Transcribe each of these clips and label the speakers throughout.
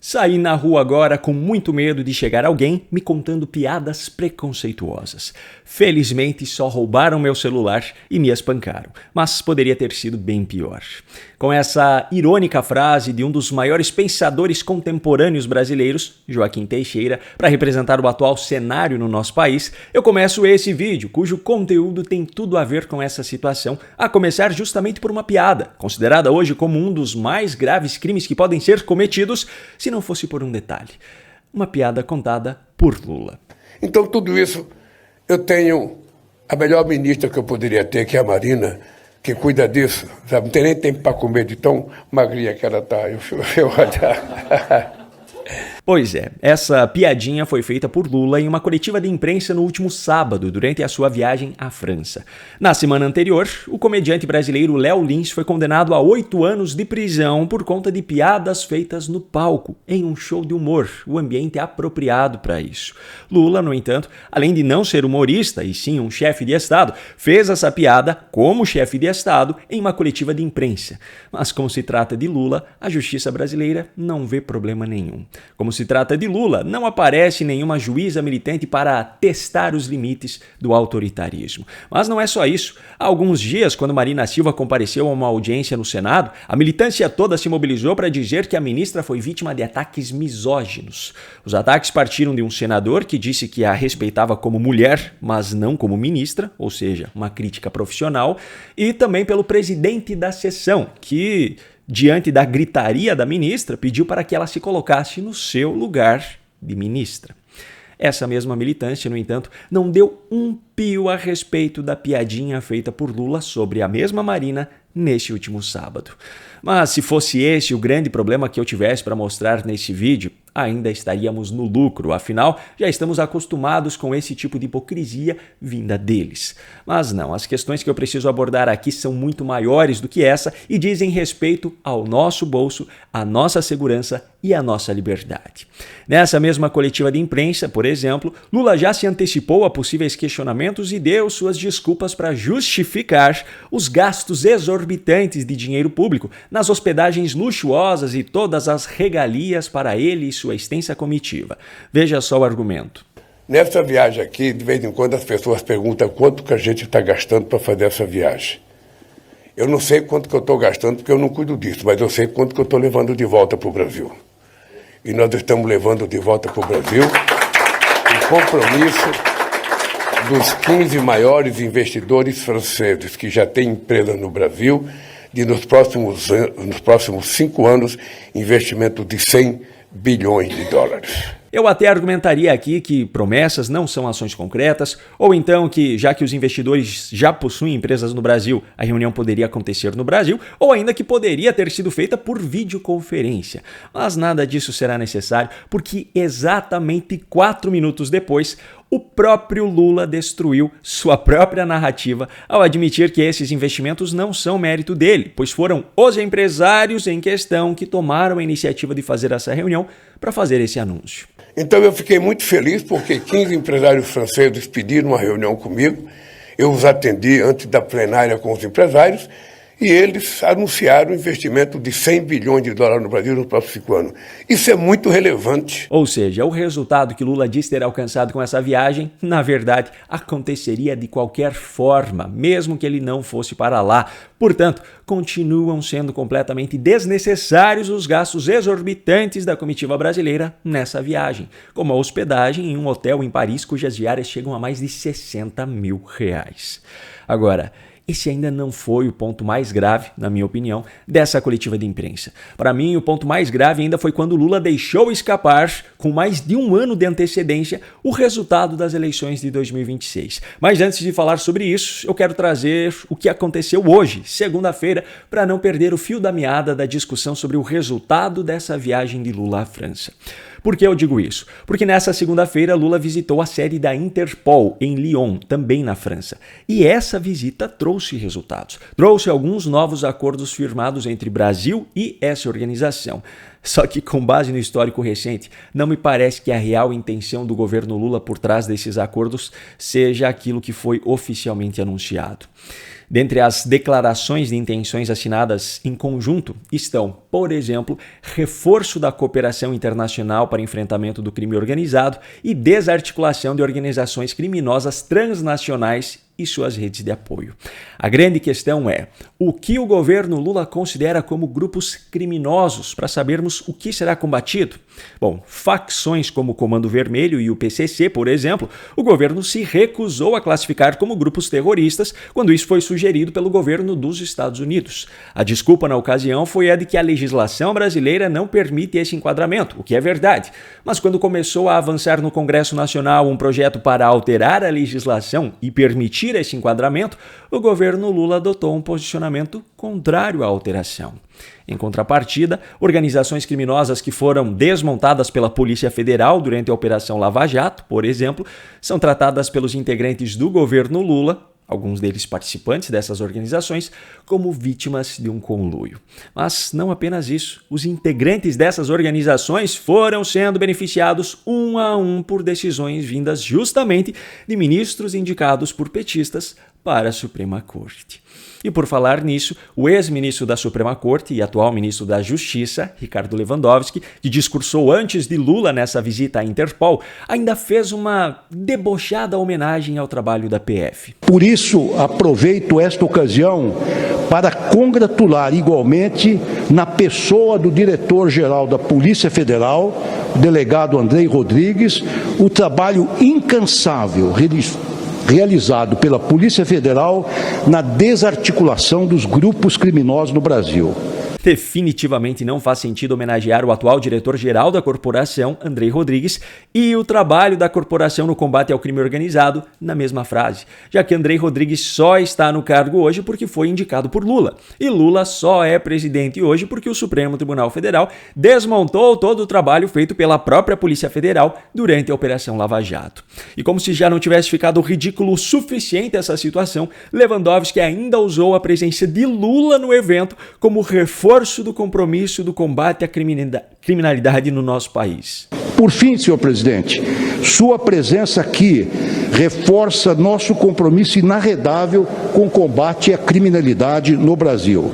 Speaker 1: Saí na rua agora com muito medo de chegar alguém me contando piadas preconceituosas. Felizmente só roubaram meu celular e me espancaram, mas poderia ter sido bem pior. Com essa irônica frase de um dos maiores pensadores contemporâneos brasileiros, Joaquim Teixeira, para representar o atual cenário no nosso país, eu começo esse vídeo, cujo conteúdo tem tudo a ver com essa situação, a começar justamente por uma piada, considerada hoje como um dos mais graves crimes que podem ser cometidos, se não fosse por um detalhe. Uma piada contada por Lula.
Speaker 2: Então, tudo isso, eu tenho a melhor ministra que eu poderia ter, que é a Marina, que cuida disso, sabe? Não tem nem tempo para comer de tão magrinha que ela está.
Speaker 1: Pois é, essa piadinha foi feita por Lula em uma coletiva de imprensa no último sábado, durante a sua viagem à França. Na semana anterior, o comediante brasileiro Léo Lins foi condenado a 8 anos de prisão por conta de piadas feitas no palco, em um show de humor, o ambiente apropriado para isso. Lula, no entanto, além de não ser humorista e sim um chefe de Estado, fez essa piada como chefe de Estado em uma coletiva de imprensa. Mas como se trata de Lula, a justiça brasileira não vê problema nenhum. Como se trata de Lula, não aparece nenhuma juíza militante para testar os limites do autoritarismo. Mas não é só isso. Há alguns dias, quando Marina Silva compareceu a uma audiência no Senado, a militância toda se mobilizou para dizer que a ministra foi vítima de ataques misóginos. Os ataques partiram de um senador que disse que a respeitava como mulher, mas não como ministra, ou seja, uma crítica profissional, e também pelo presidente da sessão, que, diante da gritaria da ministra, pediu para que ela se colocasse no seu lugar de ministra. Essa mesma militância, no entanto, não deu um pio a respeito da piadinha feita por Lula sobre a mesma Marina neste último sábado. Mas se fosse esse o grande problema que eu tivesse para mostrar nesse vídeo, ainda estaríamos no lucro, afinal, já estamos acostumados com esse tipo de hipocrisia vinda deles. Mas não, as questões que eu preciso abordar aqui são muito maiores do que essa e dizem respeito ao nosso bolso, à nossa segurança e à nossa liberdade. Nessa mesma coletiva de imprensa, por exemplo, Lula já se antecipou a possíveis questionamentos e deu suas desculpas para justificar os gastos exorbitantes de dinheiro público nas hospedagens luxuosas e todas as regalias para ele e sua extensa comitiva. Veja só o argumento.
Speaker 2: Nessa viagem aqui, de vez em quando as pessoas perguntam quanto que a gente está gastando para fazer essa viagem. Eu não sei quanto que eu estou gastando porque eu não cuido disso, mas eu sei quanto que eu estou levando de volta para o Brasil. E nós estamos levando de volta para o Brasil o compromisso dos 15 maiores investidores franceses que já têm empresa no Brasil, de nos próximos 5 anos, investimento de 100 bilhões de dólares.
Speaker 1: Eu até argumentaria aqui que promessas não são ações concretas, ou então que, já que os investidores já possuem empresas no Brasil, a reunião poderia acontecer no Brasil, ou ainda que poderia ter sido feita por videoconferência. Mas nada disso será necessário, porque exatamente 4 minutos depois, o próprio Lula destruiu sua própria narrativa ao admitir que esses investimentos não são mérito dele, pois foram os empresários em questão que tomaram a iniciativa de fazer essa reunião para fazer esse anúncio.
Speaker 2: Então eu fiquei muito feliz porque 15 empresários franceses pediram uma reunião comigo, eu os atendi antes da plenária com os empresários e eles anunciaram um investimento de 100 bilhões de dólares no Brasil nos próximos 5 anos. Isso é muito relevante.
Speaker 1: Ou seja, o resultado que Lula disse ter alcançado com essa viagem, na verdade, aconteceria de qualquer forma, mesmo que ele não fosse para lá. Portanto, continuam sendo completamente desnecessários os gastos exorbitantes da comitiva brasileira nessa viagem, como a hospedagem em um hotel em Paris cujas diárias chegam a mais de R$60 mil. Agora, esse ainda não foi o ponto mais grave, na minha opinião, dessa coletiva de imprensa. Para mim, o ponto mais grave ainda foi quando Lula deixou escapar, com mais de 1 ano de antecedência, o resultado das eleições de 2026. Mas antes de falar sobre isso, eu quero trazer o que aconteceu hoje, segunda-feira, para não perder o fio da meada da discussão sobre o resultado dessa viagem de Lula à França. Por que eu digo isso? Porque nessa segunda-feira Lula visitou a sede da Interpol em Lyon, também na França. E essa visita trouxe resultados. Trouxe alguns novos acordos firmados entre Brasil e essa organização. Só que, com base no histórico recente, não me parece que a real intenção do governo Lula por trás desses acordos seja aquilo que foi oficialmente anunciado. Dentre as declarações de intenções assinadas em conjunto estão, por exemplo, reforço da cooperação internacional para enfrentamento do crime organizado e desarticulação de organizações criminosas transnacionais e suas redes de apoio. A grande questão é o que o governo Lula considera como grupos criminosos para sabermos o que será combatido. Bom, facções como o Comando Vermelho e o PCC, por exemplo, o governo se recusou a classificar como grupos terroristas quando isso foi sugerido pelo governo dos Estados Unidos. A desculpa na ocasião foi a de que a legislação brasileira não permite esse enquadramento, o que é verdade. Mas quando começou a avançar no Congresso Nacional um projeto para alterar a legislação e permitir esse enquadramento, o governo Lula adotou um posicionamento contrário à alteração. Em contrapartida, organizações criminosas que foram desmontadas pela Polícia Federal durante a Operação Lava Jato, por exemplo, são tratadas pelos integrantes do governo Lula, alguns deles participantes dessas organizações, como vítimas de um conluio. Mas não apenas isso, os integrantes dessas organizações foram sendo beneficiados um a um por decisões vindas justamente de ministros indicados por petistas para a Suprema Corte. E por falar nisso, o ex-ministro da Suprema Corte e atual ministro da Justiça, Ricardo Lewandowski, que discursou antes de Lula nessa visita à Interpol, ainda fez uma debochada homenagem ao trabalho da PF.
Speaker 3: Por isso, aproveito esta ocasião para congratular igualmente na pessoa do diretor-geral da Polícia Federal, o delegado Andrei Rodrigues, o trabalho incansável realizado pela Polícia Federal na desarticulação dos grupos criminosos no Brasil.
Speaker 1: Definitivamente não faz sentido homenagear o atual diretor-geral da corporação, Andrei Rodrigues, e o trabalho da corporação no combate ao crime organizado na mesma frase, já que Andrei Rodrigues só está no cargo hoje porque foi indicado por Lula. E Lula só é presidente hoje porque o Supremo Tribunal Federal desmontou todo o trabalho feito pela própria Polícia Federal durante a Operação Lava Jato. E como se já não tivesse ficado ridículo o suficiente essa situação, Lewandowski ainda usou a presença de Lula no evento como reforço do compromisso do combate à criminalidade no nosso país.
Speaker 3: Por fim, senhor presidente, sua presença aqui reforça nosso compromisso inarredável com o combate à criminalidade no Brasil.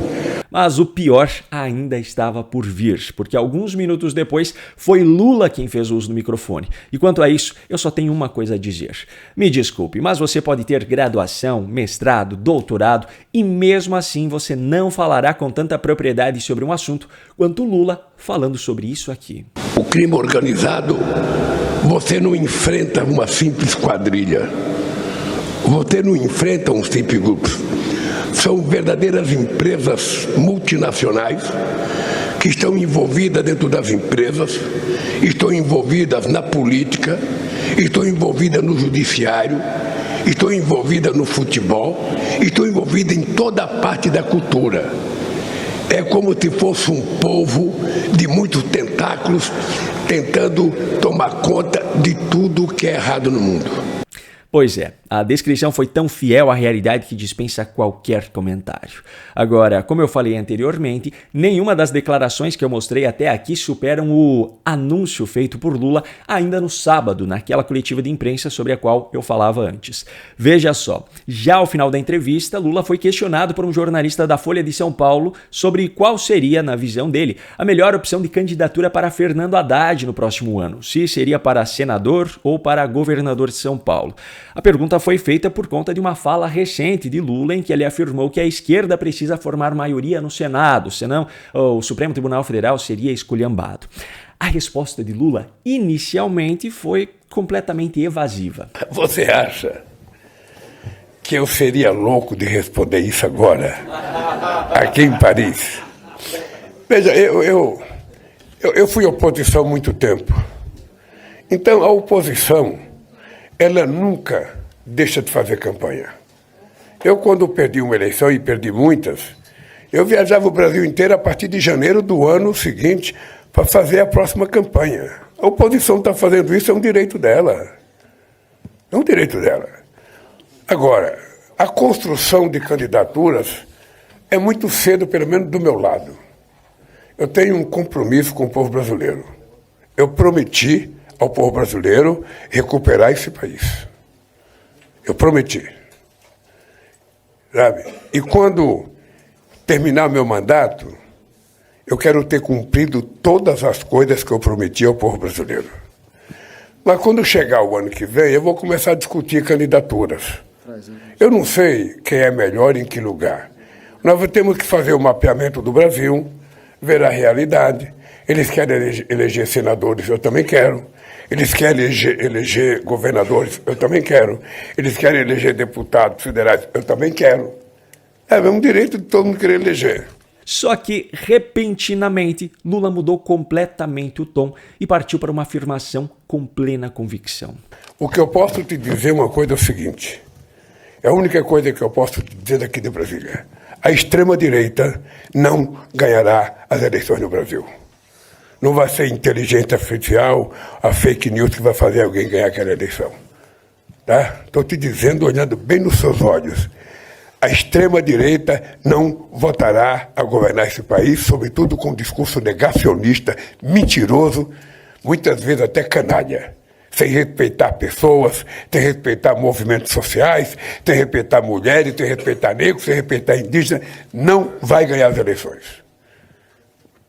Speaker 1: Mas o pior ainda estava por vir, porque alguns minutos depois foi Lula quem fez uso do microfone. E quanto a isso, eu só tenho uma coisa a dizer. Me desculpe, mas você pode ter graduação, mestrado, doutorado e mesmo assim você não falará com tanta propriedade sobre um assunto quanto Lula falando sobre isso aqui.
Speaker 2: O crime organizado, você não enfrenta uma simples quadrilha. Você não enfrenta um simples grupo. São verdadeiras empresas multinacionais que estão envolvidas dentro das empresas, estão envolvidas na política, estão envolvidas no judiciário, estão envolvidas no futebol, estão envolvidas em toda a parte da cultura. É como se fosse um povo de muitos tentáculos tentando tomar conta de tudo que é errado no mundo.
Speaker 1: Pois é, a descrição foi tão fiel à realidade que dispensa qualquer comentário. Agora, como eu falei anteriormente, nenhuma das declarações que eu mostrei até aqui superam o anúncio feito por Lula ainda no sábado, naquela coletiva de imprensa sobre a qual eu falava antes. Veja só, já ao final da entrevista, Lula foi questionado por um jornalista da Folha de São Paulo sobre qual seria, na visão dele, a melhor opção de candidatura para Fernando Haddad no próximo ano, se seria para senador ou para governador de São Paulo. A pergunta foi feita por conta de uma fala recente de Lula em que ele afirmou que a esquerda precisa formar maioria no Senado, senão o Supremo Tribunal Federal seria esculhambado. A resposta de Lula inicialmente foi completamente evasiva.
Speaker 2: Você acha que eu seria louco de responder isso agora, aqui em Paris? Veja, eu fui oposição há muito tempo. Então, a oposição, ela nunca deixa de fazer campanha. Eu, quando perdi uma eleição, e perdi muitas, eu viajava o Brasil inteiro a partir de janeiro do ano seguinte para fazer a próxima campanha. A oposição está fazendo isso, é um direito dela. É um direito dela. Agora, a construção de candidaturas é muito cedo, pelo menos do meu lado. Eu tenho um compromisso com o povo brasileiro. Eu prometi ao povo brasileiro recuperar esse país. Eu prometi. Sabe? E quando terminar meu mandato, eu quero ter cumprido todas as coisas que eu prometi ao povo brasileiro. Mas quando chegar o ano que vem, eu vou começar a discutir candidaturas. Eu não sei quem é melhor em que lugar. Nós temos que fazer o mapeamento do Brasil, ver a realidade. Eles querem eleger senadores, eu também quero. Eles querem eleger governadores, eu também quero. Eles querem eleger deputados federais, eu também quero. É um direito de todo mundo querer eleger.
Speaker 1: Só que, repentinamente, Lula mudou completamente o tom e partiu para uma afirmação com plena convicção.
Speaker 2: O que eu posso te dizer uma coisa é o seguinte. É a única coisa que eu posso te dizer daqui de Brasília. A extrema-direita não ganhará as eleições no Brasil. Não vai ser inteligência artificial, a fake news que vai fazer alguém ganhar aquela eleição. Tá? Estou te dizendo, olhando bem nos seus olhos. A extrema-direita não votará a governar esse país, sobretudo com um discurso negacionista, mentiroso, muitas vezes até canalha. Sem respeitar pessoas, sem respeitar movimentos sociais, sem respeitar mulheres, sem respeitar negros, sem respeitar indígenas, não vai ganhar as eleições.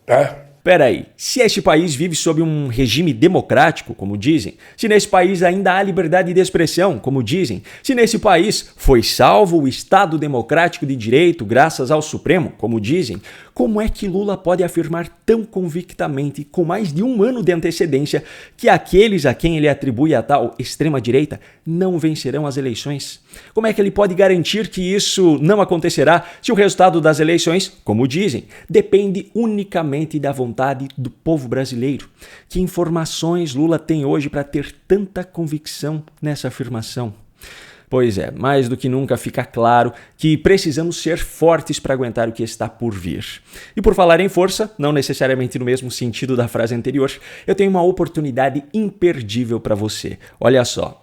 Speaker 2: Tá?
Speaker 1: Peraí, se este país vive sob um regime democrático, como dizem, se nesse país ainda há liberdade de expressão, como dizem, se nesse país foi salvo o Estado Democrático de Direito graças ao Supremo, como dizem, como é que Lula pode afirmar tão convictamente, com mais de um ano de antecedência, que aqueles a quem ele atribui a tal extrema-direita não vencerão as eleições? Como é que ele pode garantir que isso não acontecerá se o resultado das eleições, como dizem, depende unicamente da vontade do povo brasileiro? Que informações Lula tem hoje para ter tanta convicção nessa afirmação? Pois é, mais do que nunca fica claro que precisamos ser fortes para aguentar o que está por vir. E por falar em força, não necessariamente no mesmo sentido da frase anterior, eu tenho uma oportunidade imperdível para você. Olha só.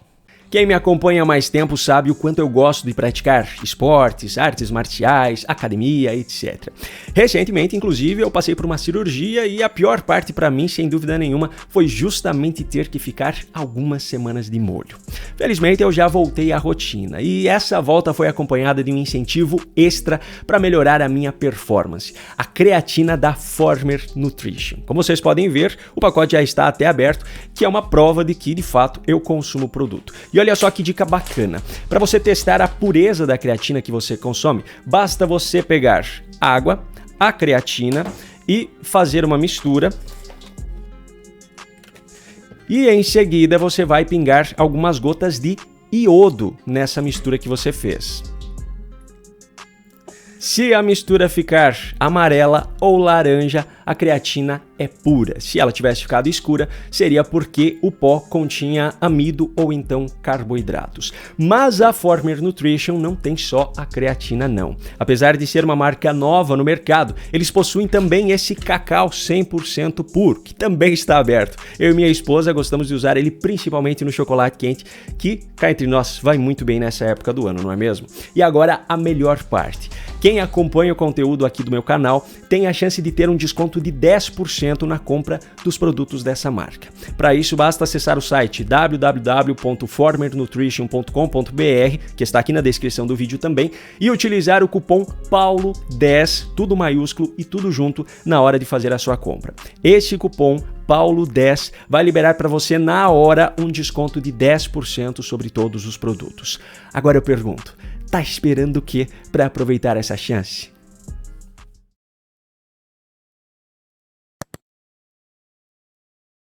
Speaker 1: Quem me acompanha há mais tempo sabe o quanto eu gosto de praticar esportes, artes marciais, academia, etc. Recentemente, inclusive, eu passei por uma cirurgia e a pior parte para mim, sem dúvida nenhuma, foi justamente ter que ficar algumas semanas de molho. Felizmente, eu já voltei à rotina e essa volta foi acompanhada de um incentivo extra para melhorar a minha performance, a creatina da Former Nutrition. Como vocês podem ver, o pacote já está até aberto, que é uma prova de que, de fato, eu consumo o produto. E olha só que dica bacana. Para você testar a pureza da creatina que você consome, basta você pegar água, a creatina e fazer uma mistura. E em seguida você vai pingar algumas gotas de iodo nessa mistura que você fez. Se a mistura ficar amarela ou laranja, a creatina é pura. Se ela tivesse ficado escura, seria porque o pó continha amido ou então carboidratos. Mas a Former Nutrition não tem só a creatina não. Apesar de ser uma marca nova no mercado, eles possuem também esse cacau 100% puro, que também está aberto. Eu e minha esposa gostamos de usar ele principalmente no chocolate quente, que, cá entre nós, vai muito bem nessa época do ano, não é mesmo? E agora a melhor parte. Quem acompanha o conteúdo aqui do meu canal tem a chance de ter um desconto de 10% na compra dos produtos dessa marca. Para isso, basta acessar o site www.formernutrition.com.br, que está aqui na descrição do vídeo também, e utilizar o cupom PAULO10, tudo maiúsculo e tudo junto, na hora de fazer a sua compra. Esse cupom PAULO10 vai liberar para você na hora um desconto de 10% sobre todos os produtos. Agora eu pergunto, tá esperando o quê para aproveitar essa chance?